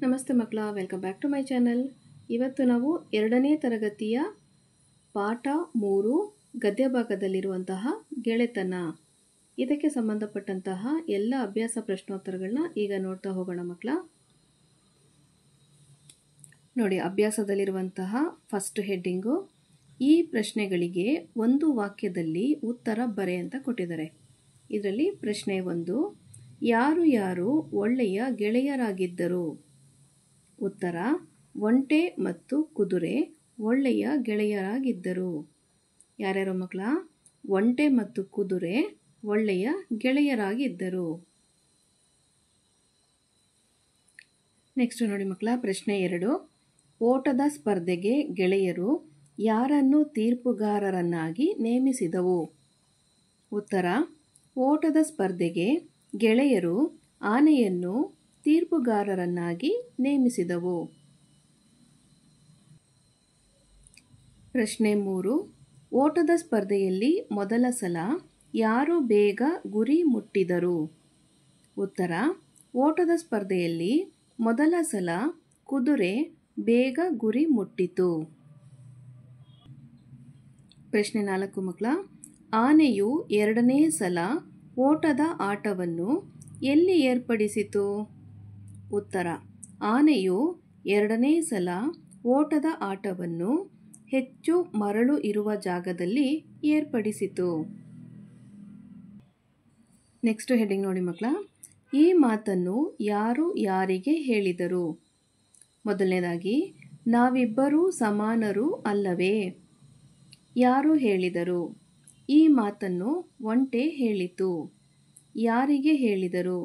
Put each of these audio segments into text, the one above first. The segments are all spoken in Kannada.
ನಮಸ್ತೆ ಮಕ್ಕಳ, welcome back to my channel. ಇವತ್ತು ನಾವು 2ನೇ ತರಗತಿಯ ಪಾಠ 3 ಗದ್ಯ ಭಾಗದಲ್ಲಿರುವಂತಹ ಗೆಳೆತನ ಇದಕ್ಕೆ ಸಂಬಂಧಪಟ್ಟಂತಹ ಎಲ್ಲ ಅಭ್ಯಾಸ ಪ್ರಶ್ನೋತ್ತರಗಳನ್ನ ಈಗ ನೋಡ್ತಾ ಹೋಗೋಣ ಮಕ್ಕಳ. ನೋಡಿ, ಅಭ್ಯಾಸದಲ್ಲಿರುವಂತಹ ಫಸ್ಟ್ ಹೆಡ್ಡಿಂಗು, ಈ ಪ್ರಶ್ನೆಗಳಿಗೆ ಒಂದು ವಾಕ್ಯದಲ್ಲಿ ಉತ್ತರ ಬರೆ ಅಂತ ಕೊಟ್ಟಿದ್ದಾರೆ. ಇದರಲ್ಲಿ ಪ್ರಶ್ನೆ 1, ಯಾರು ಯಾರು ಒಳ್ಳೆಯ ಗೆಳೆಯರಾಗಿದ್ದರು? ಉತ್ತರ: ಒಂಟೆ ಮತ್ತು ಕುದುರೆ ಒಳ್ಳೆಯ ಗೆಳೆಯರಾಗಿದ್ದರು. ಯಾರ್ಯಾರು ಮಕ್ಕಳ? ಒಂಟೆ ಮತ್ತು ಕುದುರೆ ಒಳ್ಳೆಯ ಗೆಳೆಯರಾಗಿದ್ದರು. ನೆಕ್ಸ್ಟ್ ನೋಡಿ ಮಕ್ಕಳ, ಪ್ರಶ್ನೆ 2, ಓಟದ ಸ್ಪರ್ಧೆಗೆ ಗೆಳೆಯರು ಯಾರನ್ನು ತೀರ್ಪುಗಾರರನ್ನಾಗಿ ನೇಮಿಸಿದವು? ಉತ್ತರ: ಓಟದ ಸ್ಪರ್ಧೆಗೆ ಗೆಳೆಯರು ಆನೆಯನ್ನು ತೀರ್ಪುಗಾರರನ್ನಾಗಿ ನೇಮಿಸಿದವು. ಪ್ರಶ್ನೆ 3, ಓಟದ ಸ್ಪರ್ಧೆಯಲ್ಲಿ ಮೊದಲ ಸಲ ಯಾರು ಬೇಗ ಗುರಿ ಮುಟ್ಟಿದರು? ಉತ್ತರ: ಓಟದ ಸ್ಪರ್ಧೆಯಲ್ಲಿ ಮೊದಲ ಸಲ ಕುದುರೆ ಬೇಗ ಗುರಿ ಮುಟ್ಟಿತು. ಪ್ರಶ್ನೆ 4 ಮಕ್ಕಳ, ಆನೆಯು 2ನೇ ಸಲ ಓಟದ ಆಟವನ್ನು ಎಲ್ಲಿ ಏರ್ಪಡಿಸಿತು? ಉತ್ತರ: ಆನೆಯು 2ನೇ ಸಲ ಓಟದ ಆಟವನ್ನು ಹೆಚ್ಚು ಮರಳು ಇರುವ ಜಾಗದಲ್ಲಿ ಏರ್ಪಡಿಸಿತು. ನೆಕ್ಸ್ಟ್ ಹೆಡ್ಡಿಂಗ್ ನೋಡಿ ಮಕ್ಕಳ, ಈ ಮಾತನ್ನು ಯಾರು ಯಾರಿಗೆ ಹೇಳಿದರು? ಮೊದಲನೇದಾಗಿ, ನಾವಿಬ್ಬರೂ ಸಮಾನರು ಅಲ್ಲವೇ? ಯಾರು ಹೇಳಿದರು? ಈ ಮಾತನ್ನು ಒಂಟೆ ಹೇಳಿತು. ಯಾರಿಗೆ ಹೇಳಿದರು?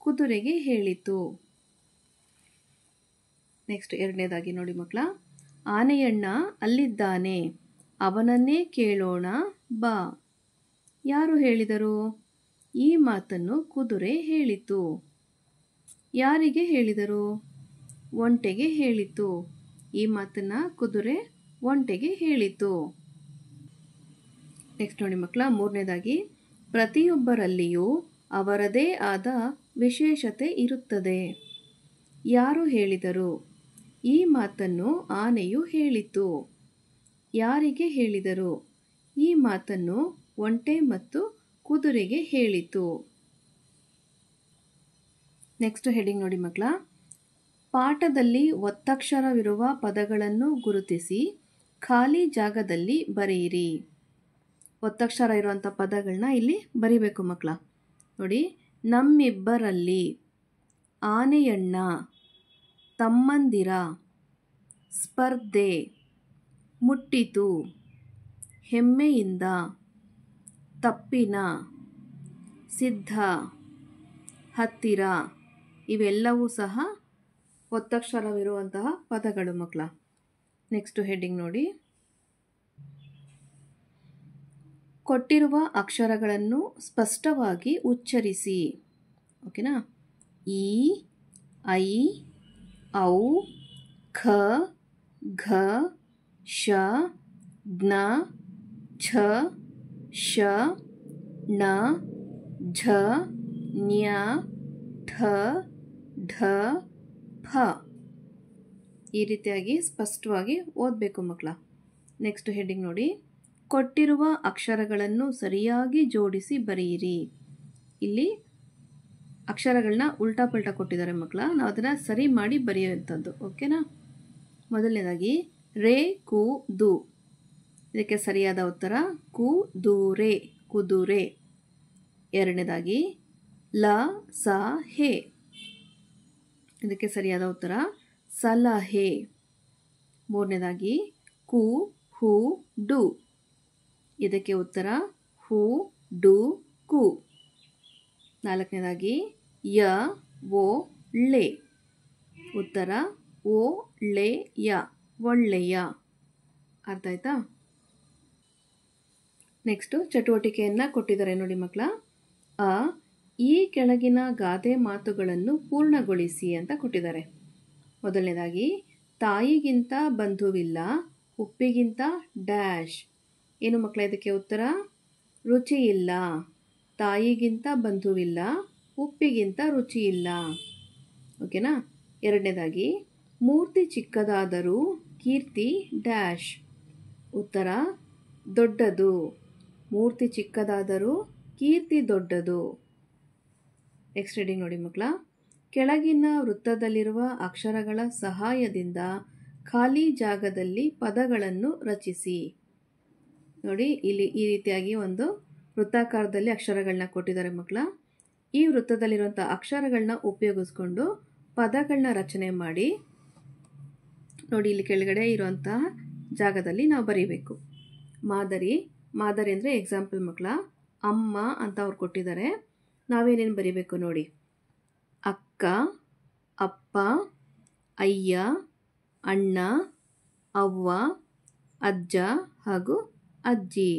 ಕುದುರೆಗೆ ಹೇಳಿತು. ನೆಕ್ಸ್ಟ್ 2ನೇದಾಗಿ ನೋಡಿ ಮಕ್ಕಳ, ಆನೆಯಣ್ಣ ಅಲ್ಲಿದ್ದಾನೆ, ಅವನನ್ನೇ ಕೇಳೋಣ ಬಾ. ಯಾರು ಹೇಳಿದರು? ಈ ಮಾತನ್ನು ಕುದುರೆ ಹೇಳಿತು. ಯಾರಿಗೆ ಹೇಳಿದರು? ಒಂಟೆಗೆ ಹೇಳಿತು. ಈ ಮಾತನ್ನ ಕುದುರೆ ಒಂಟೆಗೆ ಹೇಳಿತು. ನೆಕ್ಸ್ಟ್ ನೋಡಿ ಮಕ್ಕಳ, 3ನೇದಾಗಿ, ಪ್ರತಿಯೊಬ್ಬರಲ್ಲಿಯೂ ಅವರದೇ ಆದ ವಿಶೇಷತೆ ಇರುತ್ತದೆ. ಯಾರು ಹೇಳಿದರು? ಈ ಮಾತನ್ನು ಆನೆಯು ಹೇಳಿತು. ಯಾರಿಗೆ ಹೇಳಿದರು? ಈ ಮಾತನ್ನು ಒಂಟೆ ಮತ್ತು ಕುದುರೆಗೆ ಹೇಳಿತು. ನೆಕ್ಸ್ಟ್ ಹೆಡ್ಡಿಂಗ್ ನೋಡಿ ಮಕ್ಕಳ, ಪಾಠದಲ್ಲಿ ಒತ್ತಕ್ಷರವಿರುವ ಪದಗಳನ್ನು ಗುರುತಿಸಿ ಖಾಲಿ ಜಾಗದಲ್ಲಿ ಬರೆಯಿರಿ. ಒತ್ತಕ್ಷರ ಇರುವಂಥ ಪದಗಳನ್ನ ಇಲ್ಲಿ ಬರಿಬೇಕು ಮಕ್ಕಳ. ನೋಡಿ, ನಮ್ಮಿಬ್ಬರಲ್ಲಿ, ಆನೆಯಣ್ಣ, ತಮ್ಮಂದಿರ, ಸ್ಪರ್ಧೆ, ಮುಟ್ಟಿತು, ಹೆಮ್ಮೆಯಿಂದ, ತಪ್ಪಿನ, ಸಿದ್ಧ, ಹತ್ತಿರ ಇವೆಲ್ಲವೂ ಸಹ ಒತ್ತಕ್ಷರವಿರುವಂತಹ ಪದಗಳು ಮಕ್ಕಳ. ನೆಕ್ಸ್ಟ್ ಹೆಡ್ಡಿಂಗ್ ನೋಡಿ, ಕೊಟ್ಟಿರುವ ಅಕ್ಷರಗಳನ್ನು ಸ್ಪಷ್ಟವಾಗಿ ಉಚ್ಚರಿಸಿ. ಓಕೆನಾ? ಈ, ಐ, ಔ, ಖ, ಘ, ಶ, ಜ್ಞ, ಛ, ಶ, ಣ, ಝ, ಞ, ಠ, ಢ, ಫ ಈ ರೀತಿಯಾಗಿ ಸ್ಪಷ್ಟವಾಗಿ ಓದಬೇಕು ಮಕ್ಕಳ. ನೆಕ್ಸ್ಟ್ ಹೆಡ್ಡಿಂಗ್ ನೋಡಿ, ಕೊಟ್ಟಿರುವ ಅಕ್ಷರಗಳನ್ನು ಸರಿಯಾಗಿ ಜೋಡಿಸಿ ಬರೆಯಿರಿ. ಇಲ್ಲಿ ಅಕ್ಷರಗಳನ್ನ ಉಲ್ಟಾ ಪಲ್ಟಾ ಕೊಟ್ಟಿದ್ದಾರೆ ಮಕ್ಕಳ, ನಾವು ಅದನ್ನು ಸರಿ ಮಾಡಿ ಬರೆಯುವಂಥದ್ದು. ಓಕೆನಾ? ಮೊದಲನೇದಾಗಿ, ರೇ ಕು ದು, ಇದಕ್ಕೆ ಸರಿಯಾದ ಉತ್ತರ ಕುದುರೆ, ಕುದುರೆ. 2ನೇದಾಗಿ, ಲ ಸ ಹೆ, ಇದಕ್ಕೆ ಸರಿಯಾದ ಉತ್ತರ ಸಲಹೆ. 3ನೇದಾಗಿ, ಕು ಹು ಡು, ಇದಕ್ಕೆ ಉತ್ತರ ಹು ಡು ಕು. 4ನೇದಾಗಿ, ಯ ಓ ಳೆ, ಉತ್ತರ ಓ ಳೆ ಯ, ಒಳ್ಳೆಯ. ಅರ್ಥ ಆಯ್ತಾ? ನೆಕ್ಸ್ಟ್ ಚಟುವಟಿಕೆಯನ್ನು ಕೊಟ್ಟಿದ್ದಾರೆ ನೋಡಿ ಮಕ್ಕಳ. ಅ, ಈ ಕೆಳಗಿನ ಗಾದೆ ಮಾತುಗಳನ್ನು ಪೂರ್ಣಗೊಳಿಸಿ ಅಂತ ಕೊಟ್ಟಿದ್ದಾರೆ. ಮೊದಲನೇದಾಗಿ, ತಾಯಿಗಿಂತ ಬಂಧುವಿಲ್ಲ, ಉಪ್ಪಿಗಿಂತ ಡ್ಯಾಶ್. ಏನು ಮಕ್ಕಳ ಇದಕ್ಕೆ ಉತ್ತರ? ರುಚಿ ಇಲ್ಲ. ತಾಯಿಗಿಂತ ಬಂಧುವಿಲ್ಲ, ಉಪ್ಪಿಗಿಂತ ರುಚಿ ಇಲ್ಲ. ಓಕೆನಾ? ಎರಡನೇದಾಗಿ ಮೂರ್ತಿ ಚಿಕ್ಕದಾದರೂ ಕೀರ್ತಿ ಡ್ಯಾಶ್. ಉತ್ತರ ದೊಡ್ಡದು. ಮೂರ್ತಿ ಚಿಕ್ಕದಾದರೂ ಕೀರ್ತಿ ದೊಡ್ಡದು. ನೆಕ್ಸ್ಟ್ ರೀಡಿಂಗ್ ನೋಡಿ ಮಕ್ಕಳ. ಕೆಳಗಿನ ವೃತ್ತದಲ್ಲಿರುವ ಅಕ್ಷರಗಳ ಸಹಾಯದಿಂದ ಖಾಲಿ ಜಾಗದಲ್ಲಿ ಪದಗಳನ್ನು ರಚಿಸಿ. ನೋಡಿ, ಇಲ್ಲಿ ಈ ರೀತಿಯಾಗಿ ಒಂದು ವೃತ್ತಾಕಾರದಲ್ಲಿ ಅಕ್ಷರಗಳನ್ನ ಕೊಟ್ಟಿದ್ದಾರೆ ಮಕ್ಕಳ. ಈ ವೃತ್ತದಲ್ಲಿರುವಂಥ ಅಕ್ಷರಗಳನ್ನ ಉಪಯೋಗಿಸ್ಕೊಂಡು ಪದಗಳನ್ನ ರಚನೆ ಮಾಡಿ ನೋಡಿ, ಇಲ್ಲಿ ಕೆಳಗಡೆ ಇರುವಂತಹ ಜಾಗದಲ್ಲಿ ನಾವು ಬರೀಬೇಕು. ಮಾದರಿ ಅಂದರೆ ಎಕ್ಸಾಂಪಲ್ ಮಕ್ಕಳ. ಅಮ್ಮ ಅಂತ ಅವ್ರು ಕೊಟ್ಟಿದ್ದಾರೆ. ನಾವೇನೇನು ಬರೀಬೇಕು ನೋಡಿ. ಅಕ್ಕ, ಅಪ್ಪ, ಅಯ್ಯ, ಅಣ್ಣ, ಅವ್ವ, ಅಜ್ಜ ಹಾಗೂ ಅಜ್ಜಿ.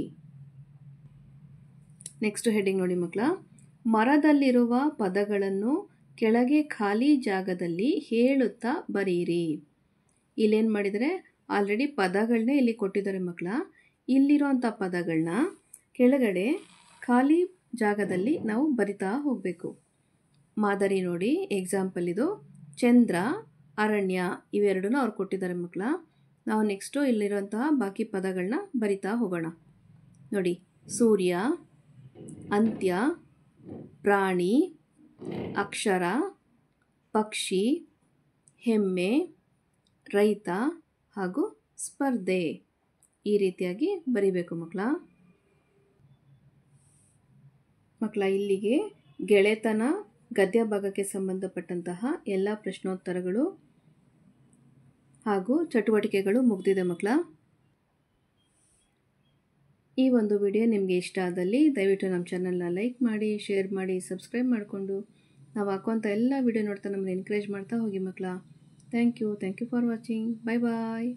ನೆಕ್ಸ್ಟ್ ಹೆಡ್ಡಿಂಗ್ ನೋಡಿ ಮಕ್ಕಳ. ಮರದಲ್ಲಿರುವ ಪದಗಳನ್ನು ಕೆಳಗೆ ಖಾಲಿ ಜಾಗದಲ್ಲಿ ಹೇಳುತ್ತಾ ಬರೀರಿ. ಇಲ್ಲೇನು ಮಾಡಿದರೆ ಆಲ್ರೆಡಿ ಪದಗಳನ್ನೇ ಇಲ್ಲಿ ಕೊಟ್ಟಿದ್ದಾರೆ ಮಕ್ಕಳ. ಇಲ್ಲಿರುವಂಥ ಪದಗಳನ್ನ ಕೆಳಗಡೆ ಖಾಲಿ ಜಾಗದಲ್ಲಿ ನಾವು ಬರಿತಾ ಹೋಗಬೇಕು. ಮಾದರಿ ನೋಡಿ, ಎಕ್ಸಾಂಪಲ್ ಇದು ಚಂದ್ರ, ಅರಣ್ಯ ಇವೆರಡನ್ನೂ ಅವ್ರು ಕೊಟ್ಟಿದ್ದಾರೆ ಮಕ್ಕಳ. ನಾವು ನೆಕ್ಸ್ಟು ಇಲ್ಲಿರುವಂತಹ ಬಾಕಿ ಪದಗಳನ್ನ ಬರಿತಾ ಹೋಗೋಣ. ನೋಡಿ, ಸೂರ್ಯ, ಅಂತ್ಯ, ಪ್ರಾಣಿ, ಅಕ್ಷರ, ಪಕ್ಷಿ, ಹೆಮ್ಮೆ, ರೈತ ಹಾಗೂ ಸ್ಪರ್ಧೆ. ಈ ರೀತಿಯಾಗಿ ಬರಿಬೇಕು ಮಕ್ಕಳ. ಇಲ್ಲಿಗೆ ಗೆಳೆತನ ಗದ್ಯ ಭಾಗಕ್ಕೆ ಸಂಬಂಧಪಟ್ಟಂತಹ ಎಲ್ಲ ಪ್ರಶ್ನೋತ್ತರಗಳು ಹಾಗೂ ಚಟುವಟಿಕೆಗಳು ಮುಗಿದಿದೆ ಮಕ್ಕಳ. ಈ ಒಂದು ವಿಡಿಯೋ ನಿಮಗೆ ಇಷ್ಟ ಆದಲ್ಲಿ ದಯವಿಟ್ಟು ನಮ್ಮ ಚಾನಲ್ನ ಲೈಕ್ ಮಾಡಿ, ಶೇರ್ ಮಾಡಿ, ಸಬ್ಸ್ಕ್ರೈಬ್ ಮಾಡಿಕೊಂಡು ನಾವು ಹಾಕುವಂಥ ಎಲ್ಲ ವಿಡಿಯೋ ನೋಡ್ತಾ ನಮ್ಮನ್ನು ಎನ್ಕರೇಜ್ ಮಾಡ್ತಾ ಹೋಗಿ ಮಕ್ಕಳ. Thank you for watching. Bye bye.